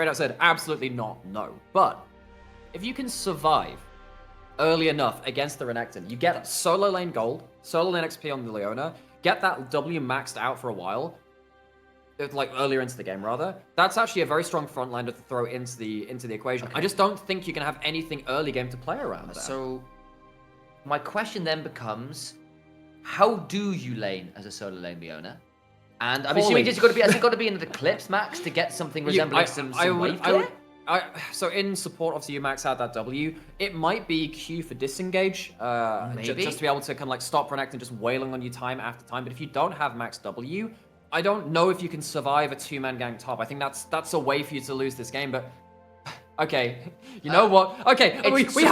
out said, absolutely not, no. But if you can survive early enough against the Renekton, you get solo lane gold, solo lane XP on the Leona, get that W maxed out for a while, like earlier into the game rather. That's actually a very strong frontlaner to throw into the equation. Okay. I just don't think you can have anything early game to play around there. So my question then becomes, how do you lane as a solo lane Leona? And I'm assuming has it got to be in the Clips max to get something resembling some wave clear? So in support, obviously you max out that W. It might be Q for disengage, just to be able to kind of like stop Renekton just wailing on you time after time. But if you don't have max W, I don't know if you can survive a two-man gang top. I think that's a way for you to lose this game. But okay, you know what? Okay, we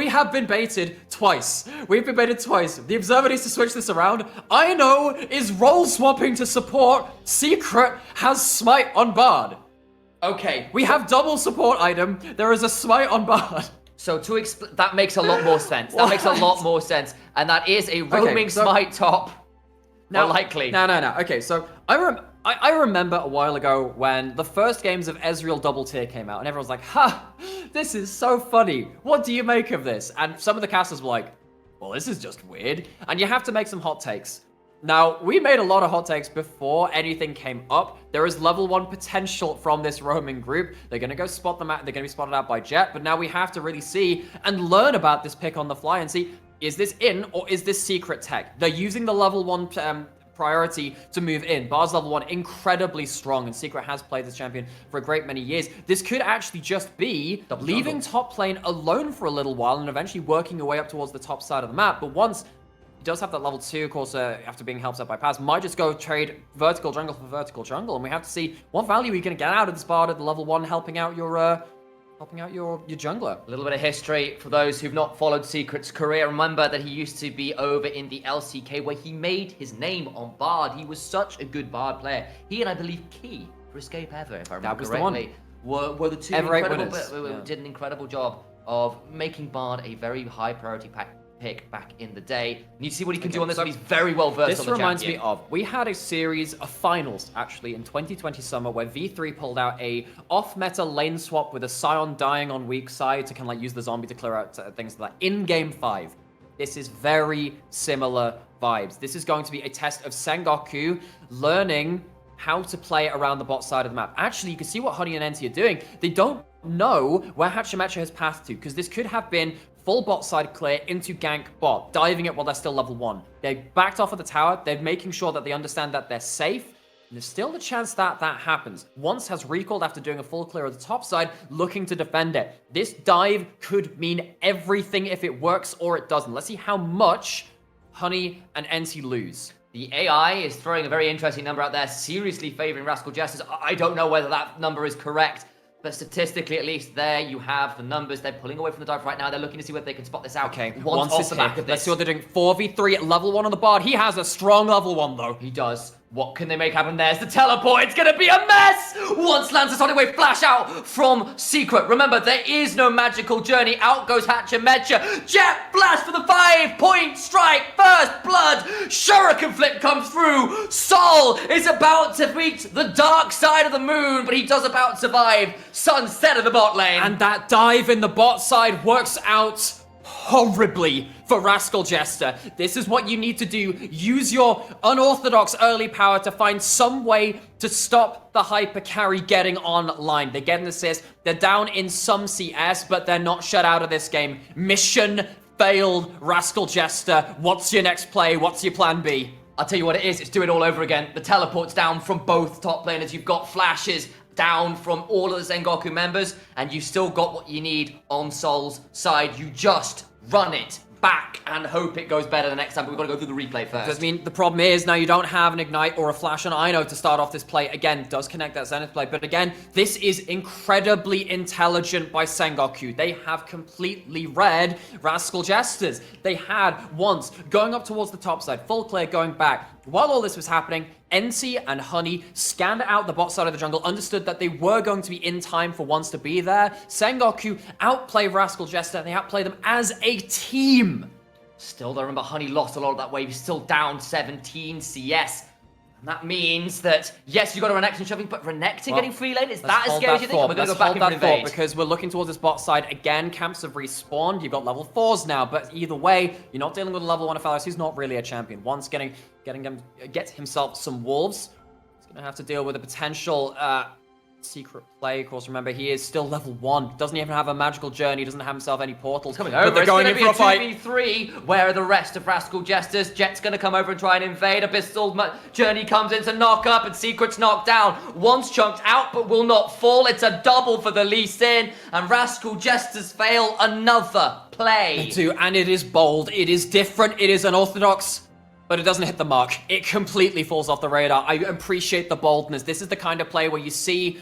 have been baited twice. We've been baited twice. The Observer needs to switch this around. I know is role swapping to support. Secret has smite on Bard. Okay, we have double support item. There is a smite on Bard. So to explain, that makes a lot more sense. That makes a lot more sense, and that is a roaming smite top. Now, likely. No. Okay, so I remember a while ago when the first games of Ezreal Double Tier came out, and everyone was like, "Ha, this is so funny. What do you make of this?" And some of the casters were like, "Well, this is just weird." And you have to make some hot takes. Now, we made a lot of hot takes before anything came up. There is level 1 potential from this roaming group. They're going to go spot them out. They're going to be spotted out by Jet. But now we have to really see and learn about this pick on the fly and see, is this in or is this secret tech? They're using the level 1 priority to move in. Bard's level 1 incredibly strong, and Secret has played this champion for a great many years. This could actually just be leaving top lane alone for a little while and eventually working your way up towards the top side of the map. But once he does have that level 2, of course, after being helped out by Paz, might just go trade vertical jungle for vertical jungle, and we have to see what value we can get out of this Bard at the level 1, helping out your jungler. A little bit of history for those who've not followed Secret's career. Remember that he used to be over in the LCK where he made his name on Bard. He was such a good Bard player. He and I believe Key for Escape Ever, if I remember correctly, were the two did an incredible job of making Bard a very high priority pick back in the day. And you see what he can do on this one. He's very well versed on the champion. This reminds me of, we had a series of finals, actually, in 2020 summer, where V3 pulled out a off-meta lane swap with a Scion dying on weak side to kind of like use the zombie to clear out things like that. In Game 5, this is very similar vibes. This is going to be a test of Sengoku learning how to play around the bot side of the map. Actually, you can see what Honey and NT are doing. They don't know where Hachimecha has passed to, because this could have been full bot side clear into gank bot, diving it while they're still level 1. They backed off of the tower. They're making sure that they understand that they're safe. And there's still the chance that that happens. Once has recalled after doing a full clear of the top side, looking to defend it. This dive could mean everything if it works or it doesn't. Let's see how much Honey and NT lose. The AI is throwing a very interesting number out there, seriously favoring Rascal Jesters. I don't know whether that number is correct, but statistically, at least, there you have the numbers. They're pulling away from the dive right now. They're looking to see whether they can spot this out. Okay, once off the back of this. Let's see what they're doing. 4v3 at level 1 on the Bard. He has a strong level 1, though. He does. What can they make happen? There's the teleport. It's going to be a mess. Once Lancer's on the way, flash out from Secret. Remember, there is no magical journey. Out goes Hachimecha. Jet blast for the 5-point strike. First blood. Shuriken flip comes through. Sol is about to reach the dark side of the moon, but he does about survive. Sunset of the bot lane. And that dive in the bot side works out horribly for Rascal Jester. This is what you need to do. Use your unorthodox early power to find some way to stop the hyper carry getting online. They get an assist. They're down in some CS, but they're not shut out of this game. Mission failed, Rascal Jester. What's your next play? What's your plan B? I'll tell you what it is. It's do it all over again. The teleport's down from both top laners. You've got flashes down from all of the Sengoku members, and you still got what you need on Sol's side. You just run it back and hope it goes better the next time, but we've got to go through the replay first. I mean, the problem is now you don't have an Ignite or a Flash on Ino to start off this play. Again, does connect that Zenith play, but again, this is incredibly intelligent by Sengoku. They have completely read Rascal Jesters. They had once going up towards the top side, full clear, going back. While all this was happening, NC and Honey scanned out the bot side of the jungle, understood that they were going to be in time for once to be there. Sengoku outplay Rascal Jester, and they outplay them as a team. Still, though, remember, Honey lost a lot of that wave. He's still down 17 CS. That means that, yes, you got a Renekton shoving, but Renekton getting free lane, is that as Let's scary hold as you that think? thought. We're going to Let's go back hold in for that thought invade. because we're looking towards this bot side. Again, camps have respawned. You've got level 4s now, but either way, you're not dealing with a level 1 Aphelios. He's not really a champion. Once get himself some wolves, he's going to have to deal with a potential secret play. Of course, remember, he is still level 1. Doesn't even have a magical journey. Doesn't have himself any portals. Coming but over, they're it's going going in to for a be a fight. 2v3. Where are the rest of Rascal Jesters? Jet's going to come over and try and invade. Abyssal Journey comes in to knock up, and Secret's knocked down. One's chunked out, but will not fall. It's a double for the Lee Sin, and Rascal Jesters fail another play. They do, and it is bold. It is different. It is unorthodox. But it doesn't hit the mark. It completely falls off the radar. I appreciate the boldness. This is the kind of play where you see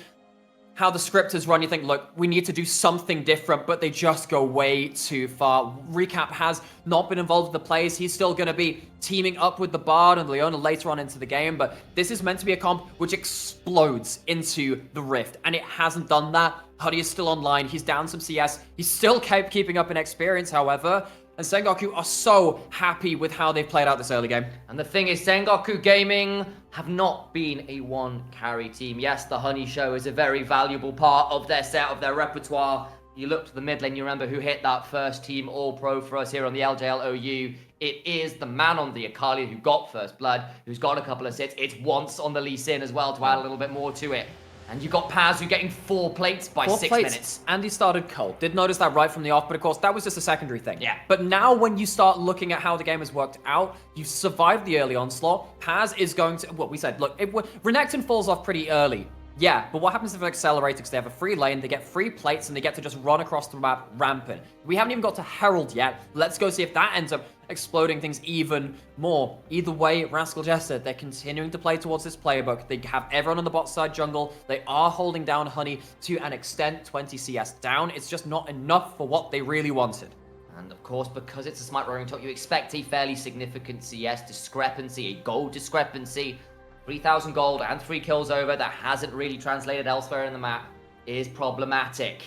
how the script is run, you think, look, we need to do something different, but they just go way too far. Recap has not been involved with the plays. He's still going to be teaming up with the Bard and Leona later on into the game, but this is meant to be a comp which explodes into the Rift, and it hasn't done that. Huddy is still online. He's down some CS. He's still keeping up in experience, however, and Sengoku are so happy with how they've played out this early game. And the thing is, Sengoku Gaming have not been a one-carry team. Yes, the Honey Show is a very valuable part of their set, of their repertoire. You look to the mid lane, you remember who hit that first team All-Pro for us here on the LJL OU. It is the man on the Akali who got first blood, who's got a couple of sits. It's once on the Lee Sin as well to add a little bit more to it. And you got Paz who getting 4 plates by 6 minutes. And he started cold. Did notice that right from the off, but of course, that was just a secondary thing. Yeah. But now when you start looking at how the game has worked out, you've survived the early onslaught. Paz is going to, what we said, look, Renekton falls off pretty early. Yeah, but what happens if they accelerate? Because they have a free lane, they get free plates, and they get to just run across the map rampant. We haven't even got to Herald yet. Let's go see if that ends up exploding things even more. Either way, Rascal Jester, they're continuing to play towards this playbook. They have everyone on the bot side jungle. They are holding down Honey to an extent, 20 CS down. It's just not enough for what they really wanted. And of course, because it's a smite roaring top, you expect a fairly significant CS discrepancy, a gold discrepancy. 3,000 gold and 3 kills over that hasn't really translated elsewhere in the map is problematic.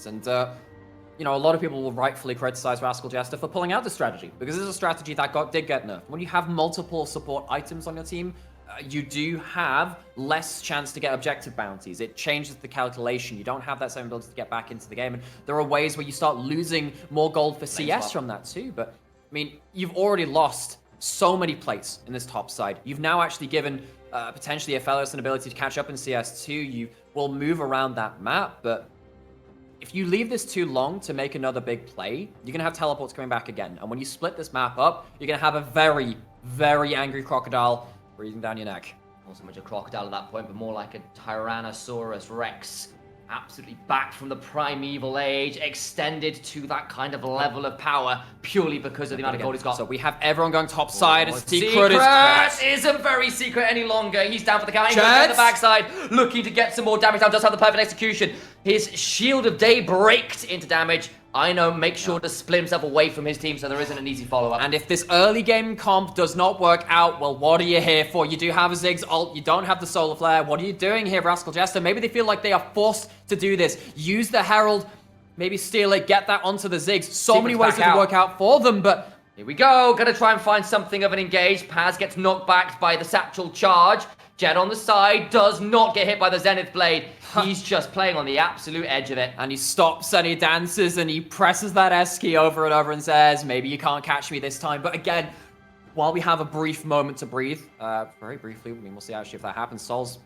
And, you know, a lot of people will rightfully criticize Rascal Jester for pulling out the strategy, because this is a strategy that did get nerfed. When you have multiple support items on your team, you do have less chance to get objective bounties. It changes the calculation. You don't have that same ability to get back into the game, and there are ways where you start losing more gold for CS from that too. But, I mean, you've already lost so many plates in this top side. You've now actually given potentially Aphelios an ability to catch up in CS2. You will move around that map, but if you leave this too long to make another big play, you're going to have teleports coming back again. And when you split this map up, you're going to have a very, very angry crocodile breathing down your neck. Not so much a crocodile at that point, but more like a Tyrannosaurus Rex. Absolutely back from the primeval age, extended to that kind of level of power purely because of the amount of gold he's got. So we have everyone going top side. Secret isn't very secret any longer. He's down for the count. He's on the backside, looking to get some more damage down. Does have the perfect execution. His Shield of Day breaks into damage. I know, make sure to split himself away from his team so there isn't an easy follow-up. And if this early game comp does not work out, well, what are you here for? You do have a Ziggs ult, you don't have the Solar Flare. What are you doing here, Rascal Jester? Maybe they feel like they are forced to do this. Use the Herald, maybe steal it, get that onto the Ziggs. So many ways to work out for them, but here we go. Gonna try and find something of an engage. Paz gets knocked back by the Satchel Charge. Jet on the side does not get hit by the Zenith Blade. He's just playing on the absolute edge of it. And he stops and he dances and he presses that S key over and over and says, maybe you can't catch me this time. But again, while we have a brief moment to breathe, very briefly, I mean, we'll see actually if that happens. Sol's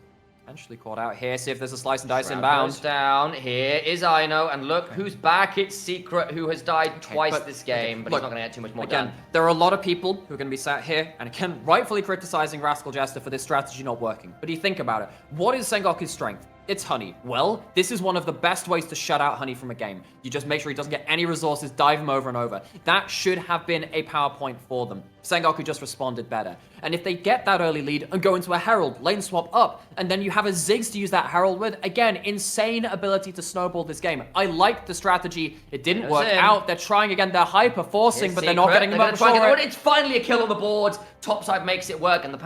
potentially caught out here. See if there's a slice and dice inbound. Down. Here is Ino. And look who's back. It's Secret, who has died twice this game. But look, he's not going to get too much more done. There are a lot of people who are going to be sat here and again, rightfully criticizing Rascal Jester for this strategy not working. But you think about it. What is Sengoku's strength? It's Honey. Well, this is one of the best ways to shut out Honey from a game. You just make sure he doesn't get any resources, dive him over and over. That should have been a PowerPoint for them. Sengoku just responded better. And if they get that early lead and go into a Herald, lane swap up, and then you have a Ziggs to use that Herald with, again, insane ability to snowball this game. I like the strategy. It didn't work out. They're trying again. They're hyper-forcing, but they're not getting them up. It's finally a kill on the board. Topside makes it work, and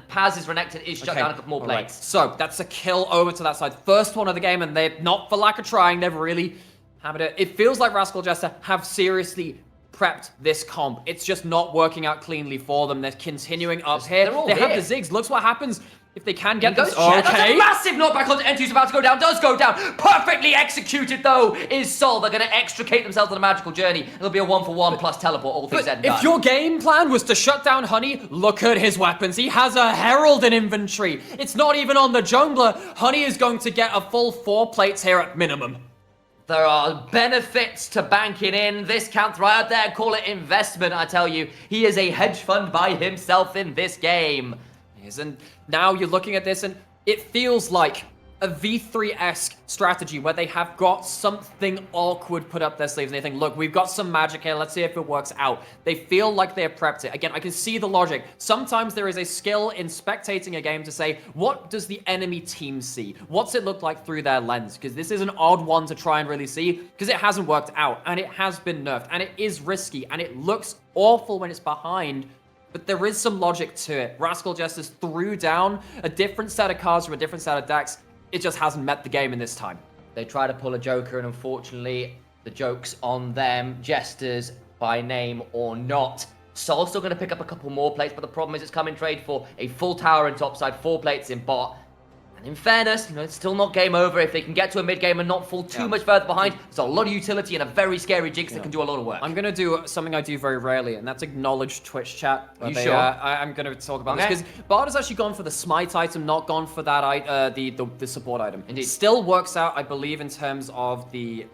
Paz's Renekton is shut down a couple more plates. Right. So that's a kill over to that side. First one of the game, and they're not for lack of trying. They've really hammered it. It feels like Rascal Jester have seriously prepped this comp. It's just not working out cleanly for them. They're continuing up here. They're all they have here. the Ziggs. Looks what happens if they can get this. That's a massive knockback onto N2's about to go down. Does go down. Perfectly executed, though, is Sol. They're going to extricate themselves on a magical journey. It'll be a 1-for-1 plus teleport, all things said and done. If your game plan was to shut down Honey, look at his weapons. He has a Herald in inventory. It's not even on the jungler. Honey is going to get a full 4 plates here at minimum. There are benefits to banking in. This counts right out there. Call it investment, I tell you. He is a hedge fund by himself in this game. And now you're looking at this and it feels like a V3-esque strategy where they have got something awkward put up their sleeves and they think, look, we've got some magic here, let's see if it works out. They feel like they have prepped it. Again, I can see the logic. Sometimes there is a skill in spectating a game to say, what does the enemy team see? What's it look like through their lens? Because this is an odd one to try and really see because it hasn't worked out and it has been nerfed and it is risky and it looks awful when it's behind. But there is some logic to it. Rascal Jester threw down a different set of cards from a different set of decks. It just hasn't met the game in this time. They try to pull a Joker, and unfortunately, the joke's on them. Jesters, by name or not. Sol's still going to pick up a couple more plates, but the problem is it's come in trade for a full tower in topside, 4 plates in bot. And in fairness, it's still not game over. If they can get to a mid game and not fall too much further behind, there's a lot of utility and a very scary Jinx that can do a lot of work. I'm going to do something I do very rarely, and that's acknowledge Twitch chat. Are you sure? I'm going to talk about this because Bard has actually gone for the smite item, not gone for that the support item. Indeed. Still works out, I believe, in terms of the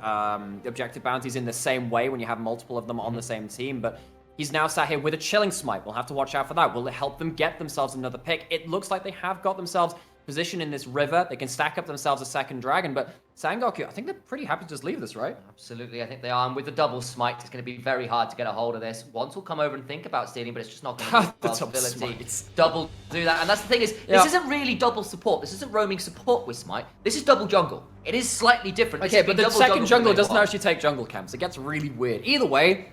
objective bounties in the same way when you have multiple of them on the same team, but he's now sat here with a chilling smite. We'll have to watch out for that. Will it help them get themselves another pick? It looks like they have got themselves position in this river. They can stack up themselves a second dragon, but Sengoku, I think they're pretty happy to just leave this, right? Absolutely, I think they are. And with the double smite, it's going to be very hard to get a hold of this. Once will come over and think about stealing, but it's just not going to be a possibility. Double do that. And that's the thing is, this isn't really double support. This isn't roaming support with smite. This is double jungle. It is slightly different. Okay, but the second jungler doesn't actually take jungle camps. It gets really weird. Either way,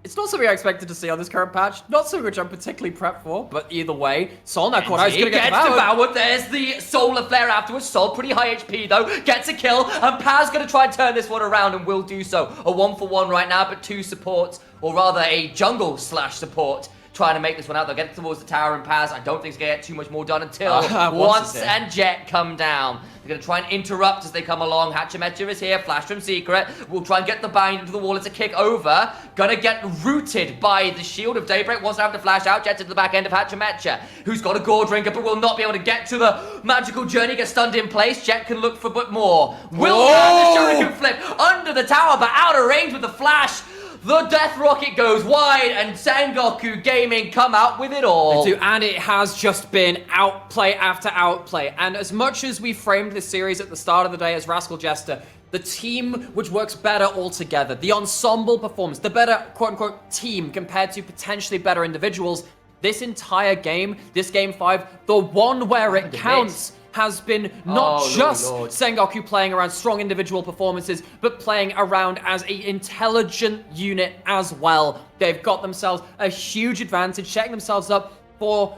it's not something I expected to see on this current patch. Not something which I'm particularly prepped for, but either way, Sol now caught out. He's going to get devoured. There's the solar flare afterwards. Sol, pretty high HP though, gets a kill, and Paz going to try and turn this one around and will do so. A 1-for-1 right now, but 2 supports, or rather a jungle slash support, trying to make this one out. They'll get towards the tower and Paz. I don't think he's going to get too much more done until once and Jet come down. They're going to try and interrupt as they come along. Hachimecha is here. Flash from Secret. We'll try and get the bind into the wall. It's a kick over. Gonna get rooted by the shield of Daybreak. Wants to have to flash out. Jet to the back end of Hachimecha, who's got a gore drinker but will not be able to get to the magical journey. Gets stunned in place. Jet can look for but more. Will have the Shuriken flip under the tower but out of range with the flash. The death rocket goes wide, and Sengoku Gaming come out with it all. They do, and it has just been outplay after outplay. And as much as we framed this series at the start of the day as Rascal Jester, the team which works better altogether, the ensemble performance, the better quote-unquote team compared to potentially better individuals, this entire game, this Game 5, the one where it counts, has been not just Sengoku playing around strong individual performances, but playing around as an intelligent unit as well. They've got themselves a huge advantage, setting themselves up for,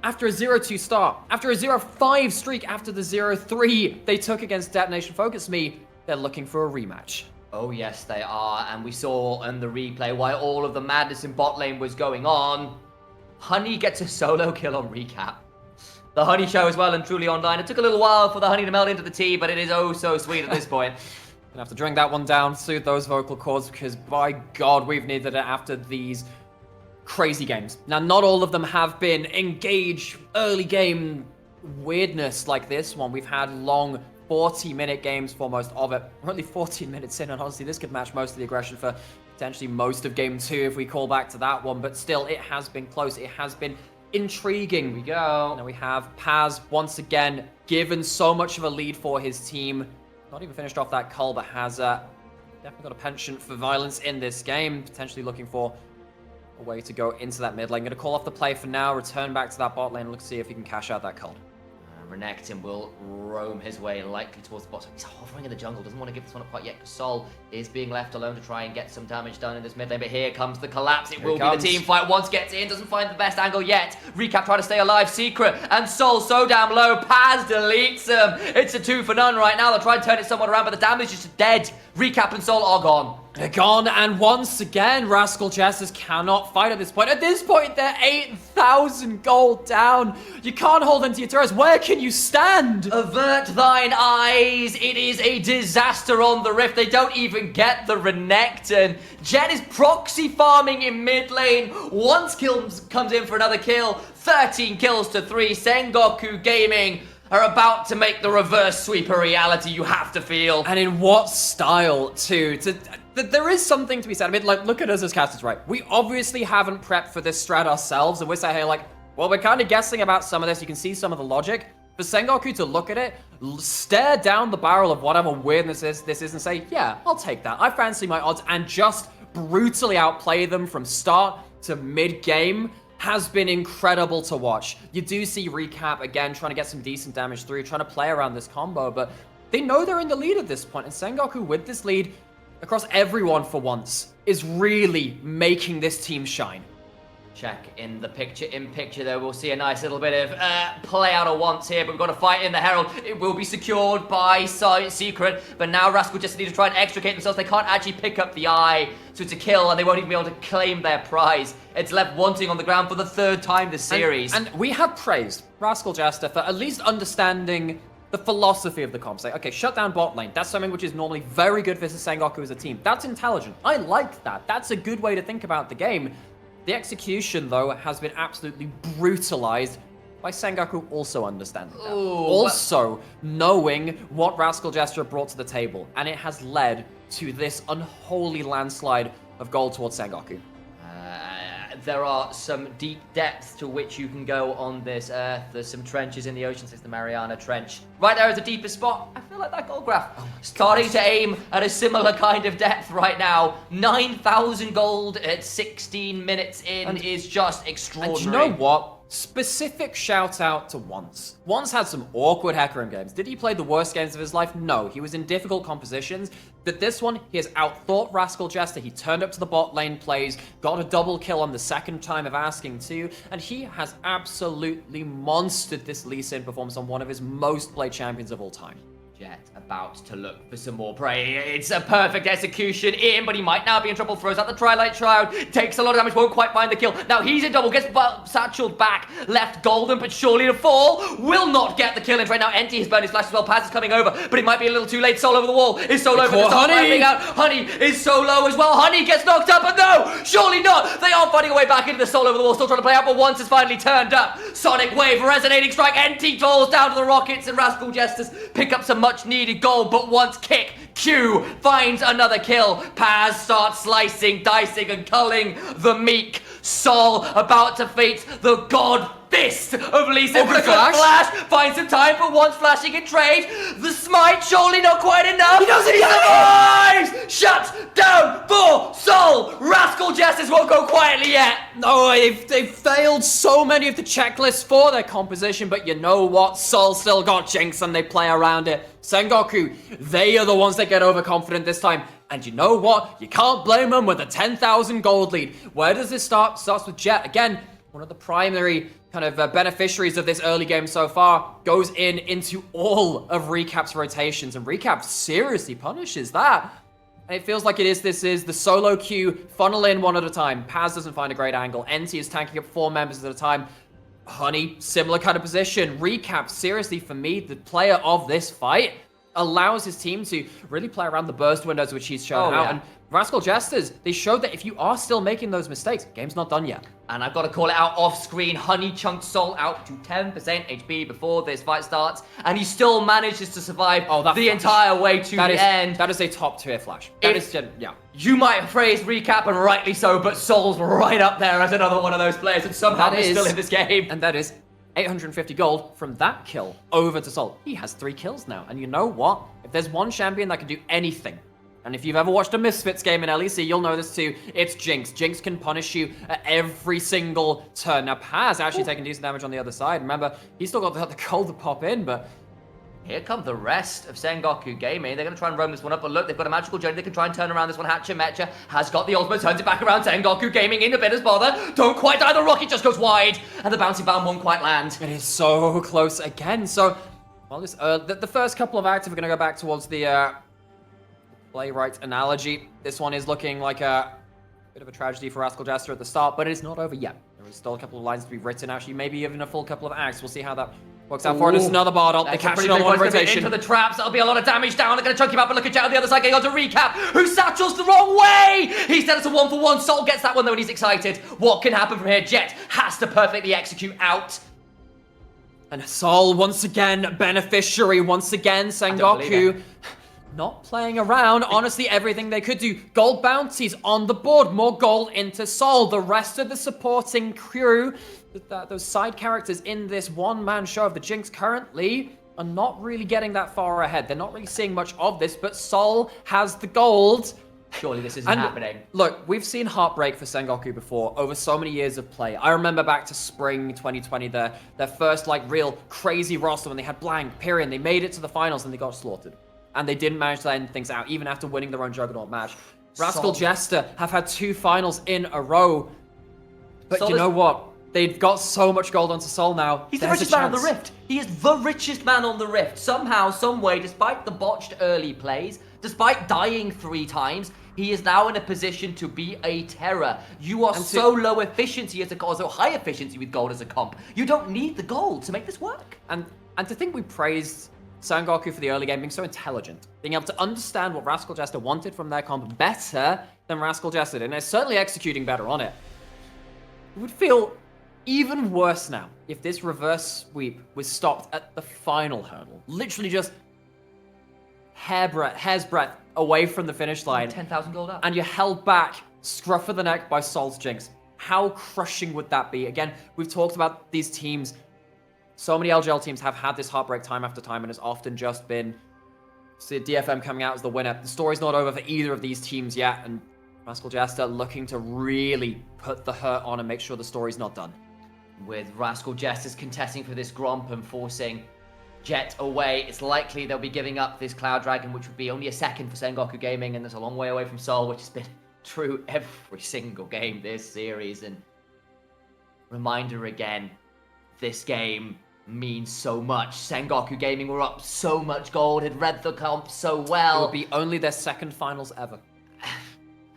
after a 0-2 start, after a 0-5 streak, after the 0-3 they took against Detonation Focus Me, they're looking for a rematch. Oh yes, they are, and we saw in the replay while all of the madness in bot lane was going on, Honey gets a solo kill on Recap. The Honey show is well and truly online. It took a little while for the Honey to melt into the tea, but it is oh so sweet at this point. Gonna have to drink that one down, soothe those vocal cords, because by God, we've needed it after these crazy games. Now, not all of them have been engage early game weirdness like this one. We've had long 40-minute games for most of it. We're only 14 minutes in, and honestly, this could match most of the aggression for potentially most of Game 2 if we call back to that one, but still, it has been close. It has been intriguing. Here we go. Now we have Paz once again given so much of a lead for his team. Not even finished off that cull, but has definitely got a penchant for violence in this game. Potentially looking for a way to go into that mid lane. Going to call off the play for now, return back to that bot lane, look to see if he can cash out that cull. Renekton will roam his way likely towards the bottom. He's hovering in the jungle, doesn't want to give this one up quite yet because Sol is being left alone to try and get some damage done in this mid lane. But here comes the collapse. It will be the team fight. Once gets in, doesn't find the best angle yet. Recap trying to stay alive. Secret and Sol so damn low. Paz deletes him. It's a 2 for none right now. They'll try and turn it somewhat around, but the damage is just dead. Recap and Sol are gone. They're gone, and once again, Rascal Jesters cannot fight at this point. At this point, they're 8,000 gold down. You can't hold into your turrets. Where can you stand? Avert thine eyes. It is a disaster on the Rift. They don't even get the Renekton. Jet is proxy farming in mid lane. Once comes in for another kill. 13 kills to 3. Sengoku Gaming are about to make the reverse sweep a reality, you have to feel. And in what style, too? There is something to be said. I mean, like, look at us as casters, right? We obviously haven't prepped for this strat ourselves, and we're saying, hey, like, well, we're kind of guessing about some of this. You can see some of the logic. For Sengoku to look at it, stare down the barrel of whatever weirdness this is, and say, yeah, I'll take that. I fancy my odds, and just brutally outplay them from start to mid-game has been incredible to watch. You do see Recap, again, trying to get some decent damage through, trying to play around this combo, but they know they're in the lead at this point, and Sengoku, with this lead across everyone for once, is really making this team shine. Check in the picture there. We'll see a nice little bit of play out of once here, but we've got to fight in the Herald. It will be secured by Secret, but now Rascal just need to try and extricate themselves. They can't actually pick up the eye, so it's a kill, and they won't even be able to claim their prize. It's left wanting on the ground for the 3rd time this series. And we have praised Rascal Jester for at least understanding the philosophy of the comp. Say, okay, shut down bot lane. That's something which is normally very good versus Sengoku as a team. That's intelligent. I like that. That's a good way to think about the game. The execution, though, has been absolutely brutalized by Sengoku also understanding that. Ooh, also knowing what Rascal Jester brought to the table, and it has led to this unholy landslide of gold towards Sengoku. There are some deep depths to which you can go on this earth. There's some trenches in the ocean, since the Mariana Trench. Right there is the deepest spot. I feel like that gold graph. Starting to aim at a similar kind of depth right now. 9,000 gold at 16 minutes in is just extraordinary. And you know what? Specific shout out to Once. Once had some awkward Hecarim games. Did he play the worst games of his life? No. He was in difficult compositions. But this one, he has outthought Rascal Jester. He turned up to the bot lane plays, got a double kill on the 2nd time of asking too, and he has absolutely monstered this Lee Sin performance on one of his most played champions of all time. Jet about to look for some more prey. It's a perfect execution in, but he might now be in trouble. Throws out the Twilight Shroud, takes a lot of damage, won't quite find the kill. Now he's in double, gets satcheled back, left golden, but surely to fall. Will not get the kill in right now. Enti has burned his flash as well. Paz is coming over, but it might be a little too late. Soul over the wall is Soul over the top. Honey is so low as well. Honey gets knocked up, but no, surely not. They are fighting a way back into the Soul over the wall, still trying to play out, but Once has finally turned up. Sonic Wave, resonating strike. Enti falls down to the Rockets, and Rascal Jesters pick up some much needed gold, but Once kick. Q finds another kill. Paz starts slicing, dicing, and culling the meek. Sol about to face the god fist of Lisa. Flash finds some time for Once flashing in trade. The smite surely not quite enough. He doesn't. He survives. Shut down for Sol. Rascal Jesters won't go quietly yet. No, they've failed so many of the checklists for their composition, but you know what? Sol still got Jinx and they play around it. Sengoku, they are the ones that get overconfident this time. And you know what? You can't blame them with a 10,000 gold lead. Where does this start? Starts with Jet. Again, one of the primary kind of beneficiaries of this early game so far, goes into all of Recap's rotations, and Recap seriously punishes that. And it feels like this is the solo queue, funnel in one at a time. Paz doesn't find a great angle. Enti is tanking up 4 members at a time. Honey, similar kind of position. Recap, seriously, for me, the player of this fight, allows his team to really play around the burst windows which he's shown out. Yeah. And Rascal Jesters, they showed that if you are still making those mistakes, game's not done yet. And I've got to call it out off screen. Honey chunked Sol out to 10% HP before this fight starts, and he still manages to survive the entire way to the end. That is a top tier flash. Yeah. You might praise Recap, and rightly so, but Sol's right up there as another one of those players, and somehow he's still in this game. And that is 850 gold from that kill over to Sol. He has 3 kills now, and you know what? If there's one champion that can do anything, and if you've ever watched a Misfits game in LEC, you'll know this too. It's Jinx. Jinx can punish you at every single turn. Now, Paz actually taking decent damage on the other side. Remember, he's still got the gold to pop in, but here come the rest of Sengoku Gaming. They're going to try and roam this one up, but look, they've got a magical journey. They can try and turn around this one. Mecha has got the ultimate, turns it back around. Sengoku Gaming in a bit as bother. Don't quite die. The rocket just goes wide, and the bouncy bomb won't quite land. It is so close again. So, well, the first couple of active are going to go back towards the playwright analogy. This one is looking like a bit of a tragedy for Rascal Jester at the start, but it's not over yet. There is still a couple of lines to be written, actually, maybe even a full couple of acts. We'll see how that works out for it. It's another bard ult. They catch another one rotation. Into the traps. That'll be a lot of damage down. They're going to chunk him out, but look at Jet on the other side getting on to recap. Who satchels the wrong way? He said it's a 1-for-1. Sol gets that one though, and he's excited. What can happen from here? Jet has to perfectly execute out. And Sol, once again, beneficiary. Once again, Sengoku not playing around. Honestly, everything they could do. Gold bounties on the board. More gold into Sol. The rest of the supporting crew, those side characters in this one-man show of the Jinx currently are not really getting that far ahead. They're not really seeing much of this, but Sol has the gold. Surely this isn't happening. Look, we've seen heartbreak for Sengoku before over so many years of play. I remember back to spring 2020, their first like real crazy roster when they had Blank, Pyrian. They made it to the finals and they got slaughtered. And they didn't manage to end things out, even after winning their own Juggernaut match. Rascal Jester have had 2 finals in a row. But you know what? They've got so much gold onto Sol now. He's the richest man on the Rift. He is the richest man on the Rift. Somehow, some way, despite the botched early plays, despite dying 3 times, he is now in a position to be a terror. You are so low efficiency as a comp, so high efficiency with gold as a comp. You don't need the gold to make this work. And to think we praised Sengoku for the early game being so intelligent, being able to understand what Rascal Jester wanted from their comp better than Rascal Jester did, and they're certainly executing better on it. It would feel even worse now if this reverse sweep was stopped at the final hurdle. Literally just hair's breadth away from the finish line. 10,000 gold up. And you're held back, scruff of the neck by Sol's Jinx. How crushing would that be? Again, we've talked about these teams. So many LJL teams have had this heartbreak time after time, and it's often just been DFM coming out as the winner. The story's not over for either of these teams yet, and Rascal Jester looking to really put the hurt on and make sure the story's not done. With Rascal Jesters contesting for this Gromp and forcing Jet away, it's likely they'll be giving up this Cloud Dragon, which would be only a second for Sengoku Gaming, and that's a long way away from Sol, which has been true every single game this series. And reminder again, this game means so much. Sengoku Gaming were up so much gold, had read the comp so well. It would be only their second finals ever.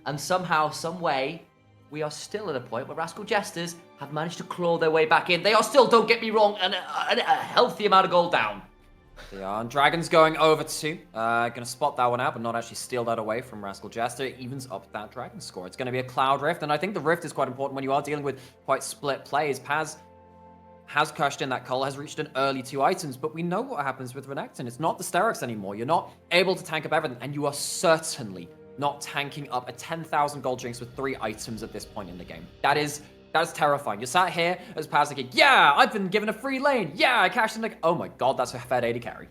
And somehow, some way, we are still at a point where Rascal Jesters have managed to claw their way back in. They are still, don't get me wrong, a healthy amount of gold down. They are. And Dragon's going over to. Gonna spot that one out, but not actually steal that away from Rascal Jester. It evens up that Dragon score. It's gonna be a Cloud Rift, and I think the Rift is quite important when you are dealing with quite split plays. Paz has cashed in that cull, has reached an early 2 items, but we know what happens with Renekton. It's not the Sterex anymore. You're not able to tank up everything, and you are certainly not tanking up a 10,000 gold Jinx with 3 items at this point in the game. That is terrifying. You're sat here as Paz thinking, yeah, I've been given a free lane. Yeah, I cashed in. Like, oh my god, that's a fair day to carry.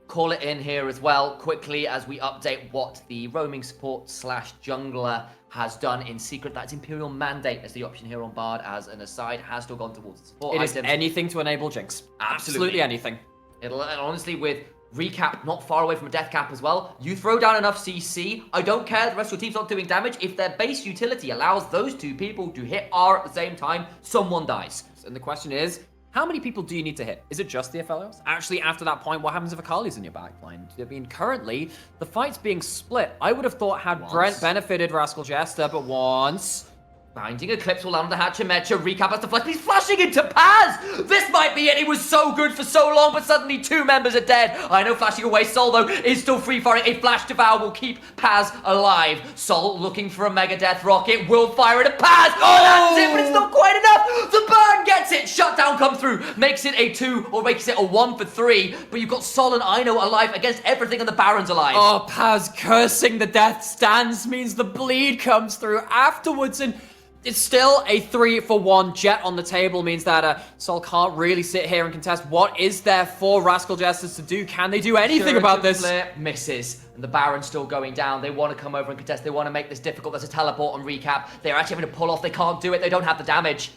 Call it in here as well, quickly, as we update what the roaming support / jungler has done in secret. That's Imperial Mandate as the option here on Bard, as an aside, has still gone towards the support items. It is anything to enable Jinx. Absolutely anything. It'll honestly, with recap not far away from a death cap as well, you throw down enough CC, I don't care, the rest of your team's not doing damage. If their base utility allows those 2 people to hit R at the same time, someone dies. And the question is, how many people do you need to hit? Is it just the FLOs? Actually, after that point, what happens if Akali's in your backline? I mean, currently, the fight's being split. I would have thought had Brent benefited Rascal Jester, but once... Binding Eclipse will land on the Hachimetra. Recap has to flash. He's flashing into Paz! This might be it. It was so good for so long, but suddenly 2 members are dead. I know flashing away. Sol, though, is still free-firing. A flash devour will keep Paz alive. Sol looking for a Mega Death Rocket. Will fire it at Paz. Oh, that's it, but it's not quite enough. The burn gets it. Shutdown come through. Makes it a 2, or makes it a 1 for 3. But you've got Sol and Ino alive against everything, and the Baron's alive. Oh, Paz cursing the death stance means the bleed comes through afterwards, and... it's still a 3-for-1. Jet on the table means that Sol can't really sit here and contest. What is there for Rascal Jesters to do? Can they do anything about this? Flip misses, and the Baron's still going down. They want to come over and contest. They want to make this difficult. There's a teleport on recap. They're actually having to pull off. They can't do it. They don't have the damage.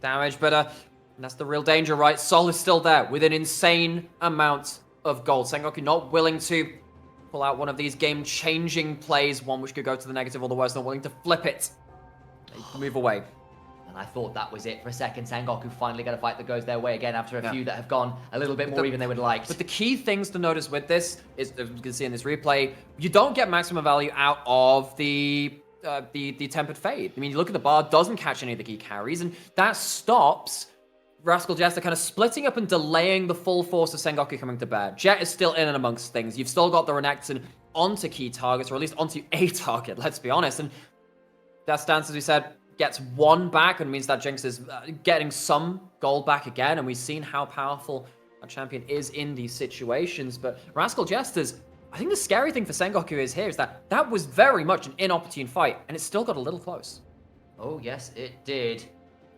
But that's the real danger, right? Sol is still there with an insane amount of gold. Sengoku not willing to pull out one of these game-changing plays, one which could go to the negative or the worst, not willing to flip it. Move away. And I thought that was it for a second. Sengoku finally got a fight that goes their way again after a few that have gone a little bit more even than they would have liked. But the key things to notice with this is, as you can see in this replay, you don't get maximum value out of the tempered fade. I mean, you look at the bar, doesn't catch any of the key carries, and that stops Rascal Jester kind of splitting up and delaying the full force of Sengoku coming to bear. Jet is still in and amongst things. You've still got the Renekton onto key targets, or at least onto a target, let's be honest. And that stance, as we said, gets one back, and means that Jinx is getting some gold back again, and we've seen how powerful a champion is in these situations. But Rascal Jesters, I think the scary thing for Sengoku is that was very much an inopportune fight, and it still got a little close. Oh, yes, it did.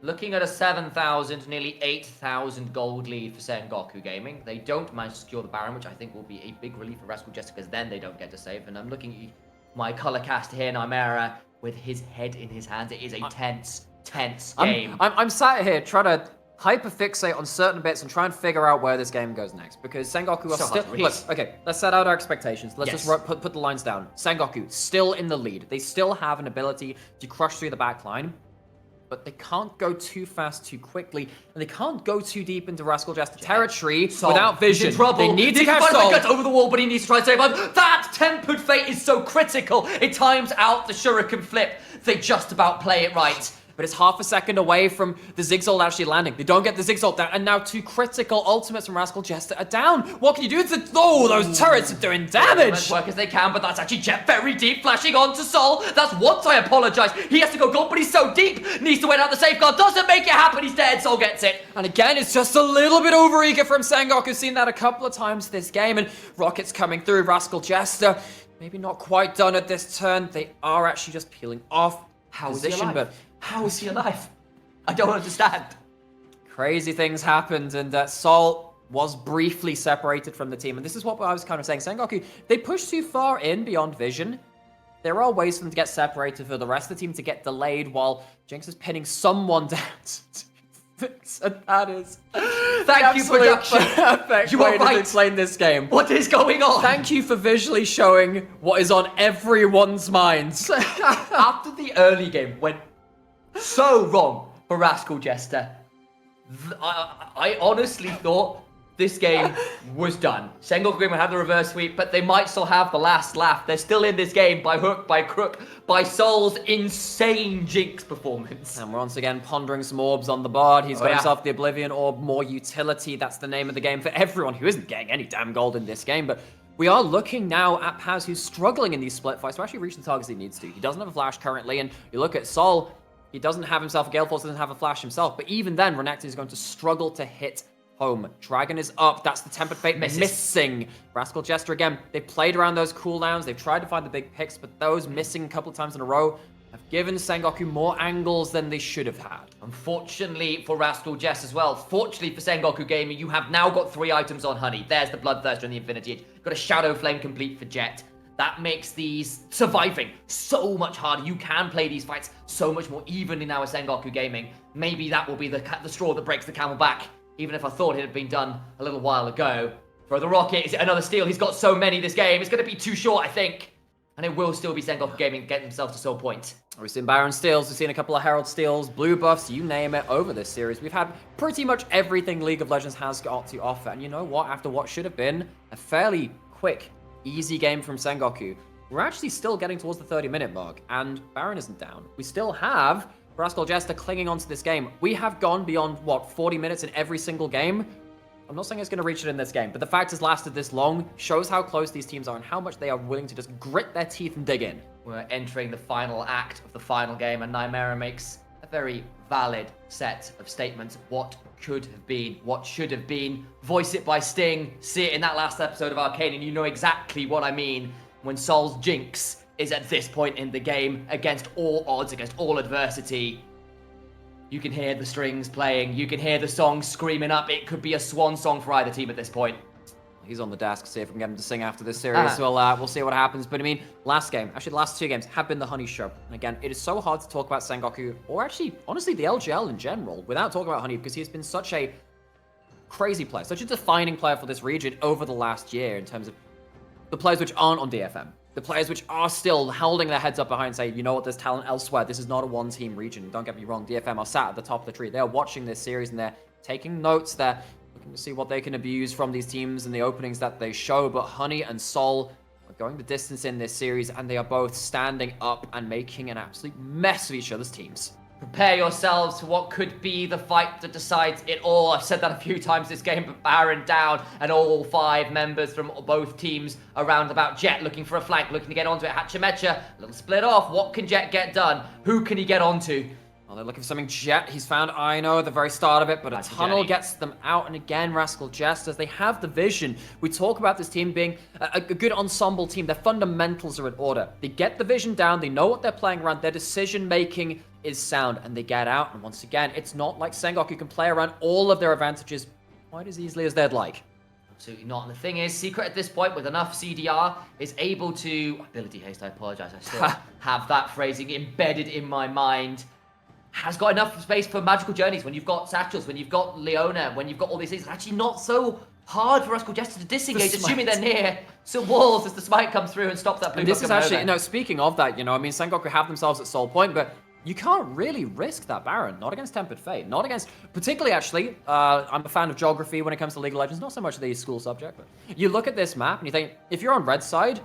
Looking at a 7,000, nearly 8,000 gold lead for Sengoku Gaming. They don't manage to secure the Baron, which I think will be a big relief for Rascal Jester, because then they don't get to save. And I'm looking at my color caster here, Nymera, with his head in his hands. It is a tense game. I'm sat here trying to hyperfixate on certain bits and try and figure out where this game goes next, because Sengoku are still... Look, okay, let's set out our expectations. Let's just put the lines down. Sengoku, still in the lead. They still have an ability to crush through the back line, but they can't go too fast too quickly, and they can't go too deep into Rascal Jester territory without vision. He's in trouble. They need to catch Soul. Gets over the wall, but he needs to try and save him. That tempered fate is so critical. It times out the shuriken flip. They just about play it right. But it's half a second away from the Zigzag actually landing. They don't get the Zigzag down, and now two critical ultimates from Rascal Jester are down. What can you do? Those turrets are doing damage! As work as they can, but that's actually Jet very deep, flashing onto Sol. That's once I apologize. He has to go gold, but he's so deep. Needs to wait out the safeguard. Doesn't make it happen. He's dead. Sol gets it. And again, it's just a little bit overeager from Sengoku. Seen that a couple of times this game, and Rockets coming through. Rascal Jester, maybe not quite done at this turn. They are actually just peeling off position, but how is he alive? I don't understand. Crazy things happened, and Sol was briefly separated from the team. And this is what I was kind of saying. Sengoku, they pushed too far in beyond vision. There are ways for them to get separated, for the rest of the team to get delayed, while Jinx is pinning someone down. And that is thank you, production. Perfect you way are right. to explain this game. What is going on? Thank you for visually showing what is on everyone's minds. After the early game went so wrong for Rascal Jester, I honestly thought this game was done. Sengoku Gaming have the reverse sweep, but they might still have the last laugh. They're still in this game by hook, by crook, by Sol's insane Jinx performance. And we're once again pondering some orbs on the board. He's got himself the Oblivion Orb, more utility. That's the name of the game for everyone who isn't getting any damn gold in this game. But we are looking now at Paz, who's struggling in these split fights to actually reach the targets he needs to. He doesn't have a flash currently, and you look at Sol, he doesn't have himself a Gale Force, doesn't have a flash himself. But even then, Renekton is going to struggle to hit home. Dragon is up. That's the Tempered Fate missing. Rascal Jester again. They've played around those cooldowns. They've tried to find the big picks, but those missing a couple of times in a row have given Sengoku more angles than they should have had. Unfortunately for Rascal Jester as well. Fortunately for Sengoku Gaming, you have now got 3 items on Honey. There's the Bloodthirster and the Infinity Edge. Got a Shadow Flame complete for Jet. That makes these surviving so much harder. You can play these fights so much more evenly now with Sengoku Gaming. Maybe that will be the straw that breaks the camel back. Even if I thought it had been done a little while ago. For the Rocket, is it another steal? He's got so many this game. It's going to be too short, I think. And it will still be Sengoku Gaming getting themselves to Soul Point. We've seen Baron steals, we've seen a couple of Herald steals, blue buffs, you name it, over this series. We've had pretty much everything League of Legends has got to offer. And you know what? After what should have been a fairly quick, easy game from Sengoku, we're actually still getting towards the 30-minute mark. And Baron isn't down. We still have Rascal Jester clinging onto this game. We have gone beyond, what, 40 minutes in every single game? I'm not saying it's going to reach it in this game, but the fact it's lasted this long shows how close these teams are and how much they are willing to just grit their teeth and dig in. We're entering the final act of the final game, and Nymera makes a very valid set of statements. What could have been, what should have been. Voice it by Sting. See it in that last episode of Arcane, and you know exactly what I mean when Sol's Jinx is at this point in the game, against all odds, against all adversity. You can hear the strings playing, you can hear the song screaming up. It could be a swan song for either team at this point. He's on the desk, see if we can get him to sing after this series. We'll see what happens. But I mean, last game, actually the last 2 games have been the Honey Show. And again, it is so hard to talk about Sengoku, or actually, honestly, the LJL in general, without talking about Honey, because he has been such a crazy player, such a defining player for this region over the last year in terms of the players which aren't on DFM. the players which are still holding their heads up behind and say, you know what, there's talent elsewhere. This is not a one-team region. Don't get me wrong. DFM are sat at the top of the tree. They're watching this series and they're taking notes. They're looking to see what they can abuse from these teams and the openings that they show. But Honey and Sol are going the distance in this series, and they are both standing up and making an absolute mess of each other's teams. Prepare yourselves for what could be the fight that decides it all. I've said that a few times this game, but Baron down, and all 5 members from both teams around about Jet looking for a flank, looking to get onto it. Hachimecha, a little split off. What can Jet get done? Who can he get onto? Well, they're looking for something. Jet, he's found Aino at the very start of it, but a tunnel gets them out. And again, Rascal Jester, they have the vision. We talk about this team being a good ensemble team. Their fundamentals are in order. They get the vision down. They know what they're playing around. Their decision-making is sound, and they get out. And once again, it's not like Sengoku can play around all of their advantages quite as easily as they'd like. Absolutely not. And the thing is, Secret at this point, with enough CDR, is able to... Ability haste, I apologize. I still have that phrasing embedded in my mind. Has got enough space for magical journeys. When you've got satchels, when you've got Leona, when you've got all these things, it's actually not so hard for Rascal Jester to disengage, assuming they're near some walls as the smite comes through and stops that blue. And this is actually, you know, speaking of that, you know, I mean, Sengoku have themselves at Soul Point, but you can't really risk that Baron. Not against Tempered Fate. Not against, particularly actually, I'm a fan of geography when it comes to League of Legends, not so much the school subject, but you look at this map and you think, if you're on red side,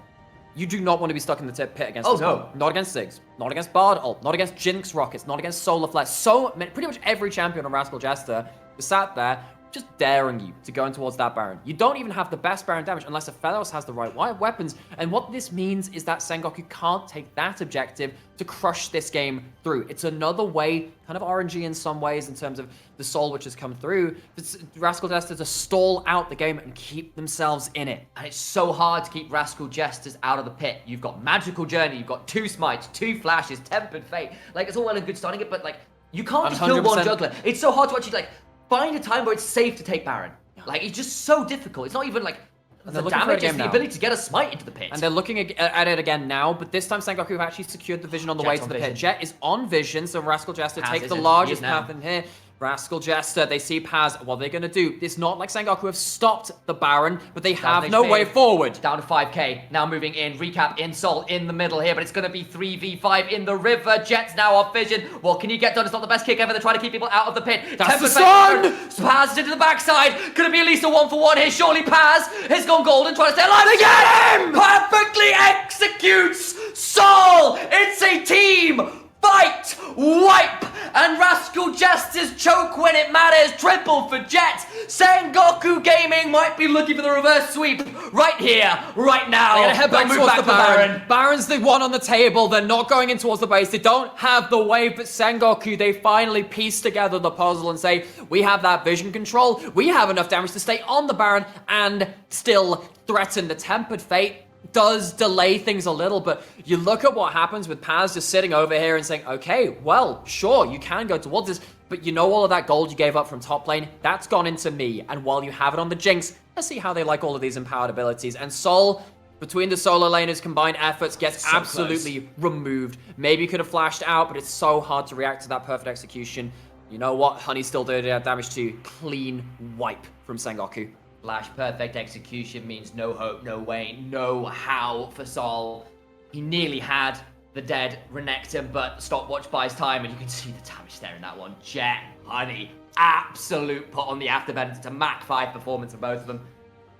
you do not want to be stuck in the pit against this no. Not against Ziggs, not against Bard Ult, not against Jinx Rockets, not against Solar Flash. So many, pretty much every champion on Rascal Jester is sat there just daring you to go in towards that Baron. You don't even have the best Baron damage unless a Felos has the right weapons. And what this means is that Sengoku can't take that objective to crush this game through. It's another way, kind of RNG in some ways in terms of the soul which has come through. It's Rascal Jester to stall out the game and keep themselves in it. And it's so hard to keep Rascal Jesters out of the pit. You've got Magical Journey, you've got 2 smites, 2 flashes, Tempered Fate. Like, it's all well and good starting it, but like, you can't just kill one juggler. It's so hard to actually like find a time where it's safe to take Baron. Like, it's just so difficult. It's not even like the damage, it's the ability to get a smite into the pit. And they're looking at it again now, but this time Sengoku have actually secured the vision on the way to the pit. Jet is on vision, so Rascal Jester takes the largest path in here. Rascal Jester, they see Paz. What are they going to do? It's not like Sengoku have stopped the Baron, but they have no way forward. Down to 5k. Now moving in. Recap in Sol in the middle here, but it's going to be 3v5 in the river. Jet's now off vision. What can you get done? It's not the best kick ever. They're trying to keep people out of the pit. That's the sun! Paz is into the backside. Could it be at least a 1-for-1 here? Surely Paz has gone golden, trying to stay alive. They get him! Perfectly executes Sol! It's a team fight! Wipe! And Rascal Jester's choke when it matters. Triple for Jet. Sengoku Gaming might be looking for the reverse sweep right here, right now. They're gonna head back towards the Baron. Baron. Baron's the one on the table. They're not going in towards the base. They don't have the wave, but Sengoku, they finally piece together the puzzle and say, we have that vision control. We have enough damage to stay on the Baron and still threaten the Tempered Fate. Does delay things a little, but you look at what happens with Paz just sitting over here and saying, okay, well, sure, you can go towards this, but you know all of that gold you gave up from top lane, that's gone into me, and while you have it on the Jinx, let's see how they like all of these empowered abilities, and Sol, between the solo laners' combined efforts, gets so absolutely removed. Maybe you could have flashed out, but it's so hard to react to that perfect execution. You know what? Honey still did damage to clean wipe from Sengoku. Flash perfect execution means no hope, no way, no how for Sol. He nearly had the dead Renekton, but stopwatch buys time, and you can see the damage there in that one. Jet, Honey, absolute put on the afterburner. It's a Mach 5 performance for both of them.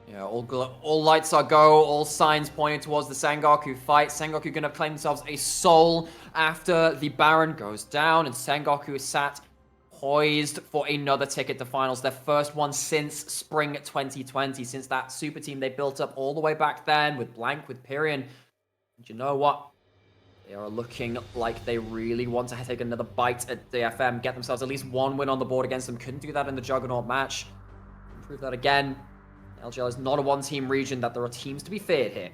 Yeah, all lights are go, all signs pointing towards the Sengoku fight. Sengoku gonna claim themselves a soul after the Baron goes down, and Sengoku is sat poised for another ticket to finals, their first one since spring 2020, since that super team they built up all the way back then with Blank, with Pyrion. And you know what? They are looking like they really want to take another bite at DFM, get themselves at least one win on the board against them. Couldn't do that in the Juggernaut match. Prove that again. LJL is not a one-team region, that there are teams to be feared here.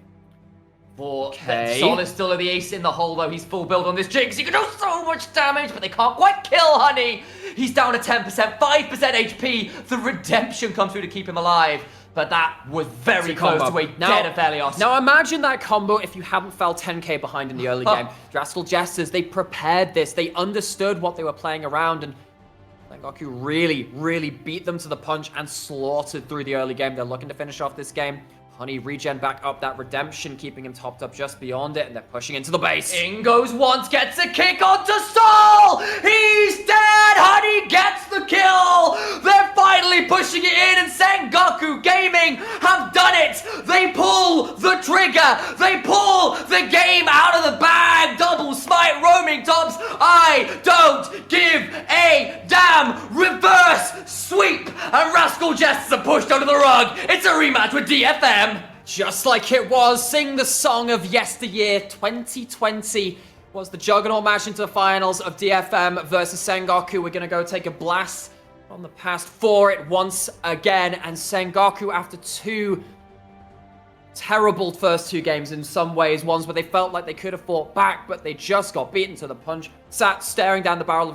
Sol is still the ace in the hole, though. He's full build on this Jinx. He can do so much damage, but they can't quite kill Honey. He's down to 10%, 5% HP. The redemption comes through to keep him alive. But that was very close to a dead Aphelios. Now imagine that combo if you hadn't fell 10k behind in the early game. Rascal Jesters, they prepared this. They understood what they were playing around, and Sengoku really beat them to the punch and slaughtered through the early game. They're looking to finish off this game. Honey regen back up that redemption, keeping him topped up just beyond it, and they're pushing into the base. In goes once, gets a kick onto Sol! He's dead! Honey gets the kill! They're finally pushing it in, and Sengoku Gaming have done it! They pull the trigger! They pull the game out of the bag! Double smite roaming tops! I don't give a damn! Reverse sweep! And Rascal Jester pushed under the rug! It's a rematch with DFM! Just like it was, sing the song of yesteryear. 2020 was the juggernaut match into the finals of DFM versus Sengoku. We're gonna go take a blast from the past for it once again, and Sengoku, after two terrible first two games in some ways, ones where they felt like they could have fought back, but they just got beaten to the punch, sat staring down the barrel of